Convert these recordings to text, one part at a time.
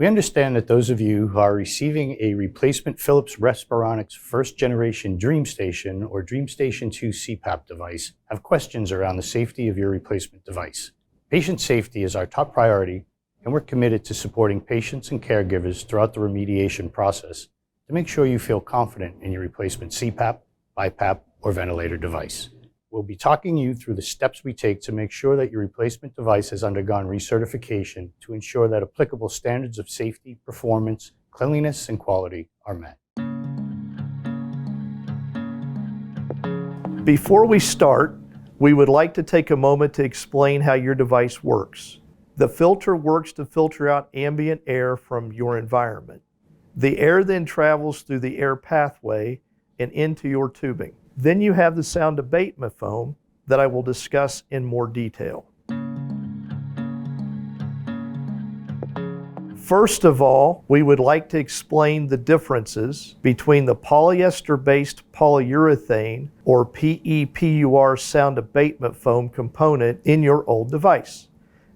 We understand that those of you who are receiving a replacement Philips Respironics first generation DreamStation or DreamStation 2 CPAP device have questions around the safety of your replacement device. Patient safety is our top priority, and we're committed to supporting patients and caregivers throughout the remediation process to make sure you feel confident in your replacement CPAP, BiPAP, or ventilator device. We'll be talking you through the steps we take to make sure that your replacement device has undergone recertification to ensure that applicable standards of safety, performance, cleanliness, and quality are met. Before we start, we would like to take a moment to explain how your device works. The filter works to filter out ambient air from your environment. The air then travels through the air pathway and into your tubing. Then you have the sound abatement foam that I will discuss in more detail. First of all, we would like to explain the differences between the polyester-based polyurethane or PEPUR sound abatement foam component in your old device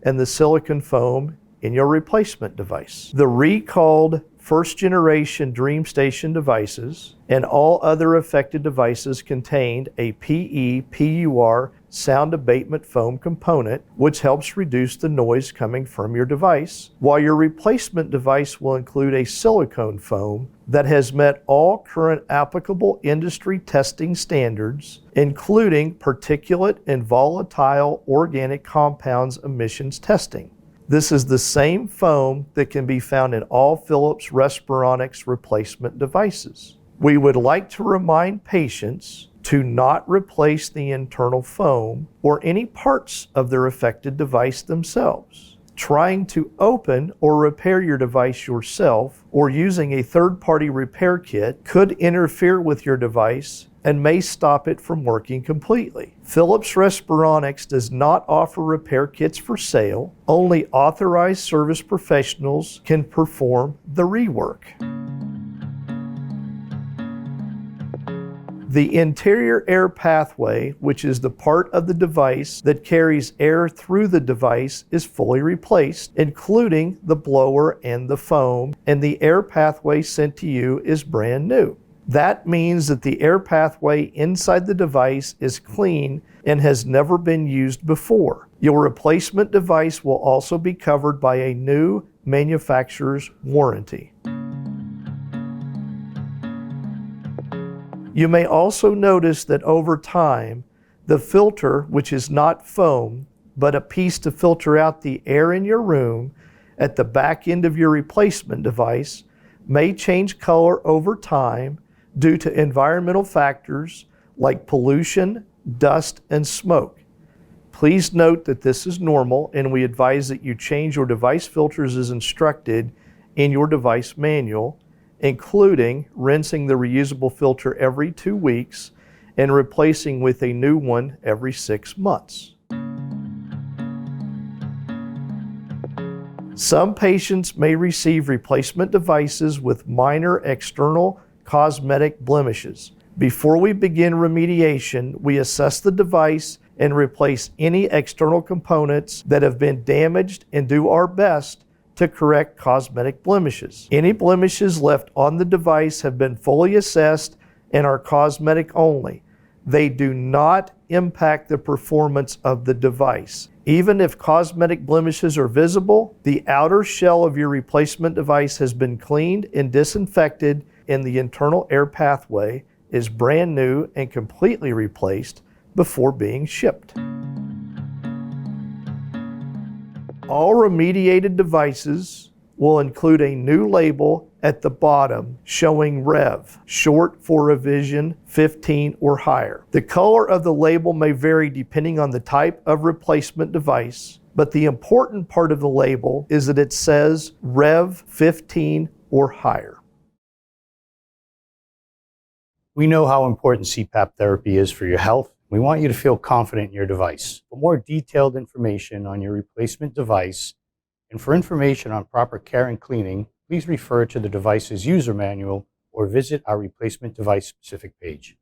and the silicone foam in your replacement device. The recalled first generation DreamStation devices and all other affected devices contained a PEPUR sound abatement foam component, which helps reduce the noise coming from your device, while your replacement device will include a silicone foam that has met all current applicable industry testing standards, including particulate and volatile organic compounds emissions testing. This is the same foam that can be found in all Philips Respironics replacement devices. We would like to remind patients to not replace the internal foam or any parts of their affected device themselves. Trying to open or repair your device yourself or using a third-party repair kit could interfere with your device and may stop it from working completely. Philips Respironics does not offer repair kits for sale. Only authorized service professionals can perform the rework. The interior air pathway, which is the part of the device that carries air through the device, is fully replaced, including the blower and the foam, and the air pathway sent to you is brand new. That means that the air pathway inside the device is clean and has never been used before. Your replacement device will also be covered by a new manufacturer's warranty. You may also notice that over time, the filter, which is not foam, but a piece to filter out the air in your room at the back end of your replacement device, may change color over time due to environmental factors like pollution, dust, and smoke. Please note that this is normal, and we advise that you change your device filters as instructed in your device manual, including rinsing the reusable filter every 2 weeks and replacing with a new one every 6 months. Some patients may receive replacement devices with minor external cosmetic blemishes. Before we begin remediation, we assess the device and replace any external components that have been damaged and do our best to correct cosmetic blemishes. Any blemishes left on the device have been fully assessed and are cosmetic only. They do not impact the performance of the device. Even if cosmetic blemishes are visible, the outer shell of your replacement device has been cleaned and disinfected, and the internal air pathway is brand new and completely replaced before being shipped. All remediated devices will include a new label at the bottom showing REV, short for revision 15 or higher. The color of the label may vary depending on the type of replacement device, but the important part of the label is that it says REV 15 or higher. We know how important CPAP therapy is for your health. We want you to feel confident in your device. For more detailed information on your replacement device and for information on proper care and cleaning, please refer to the device's user manual or visit our replacement device specific page.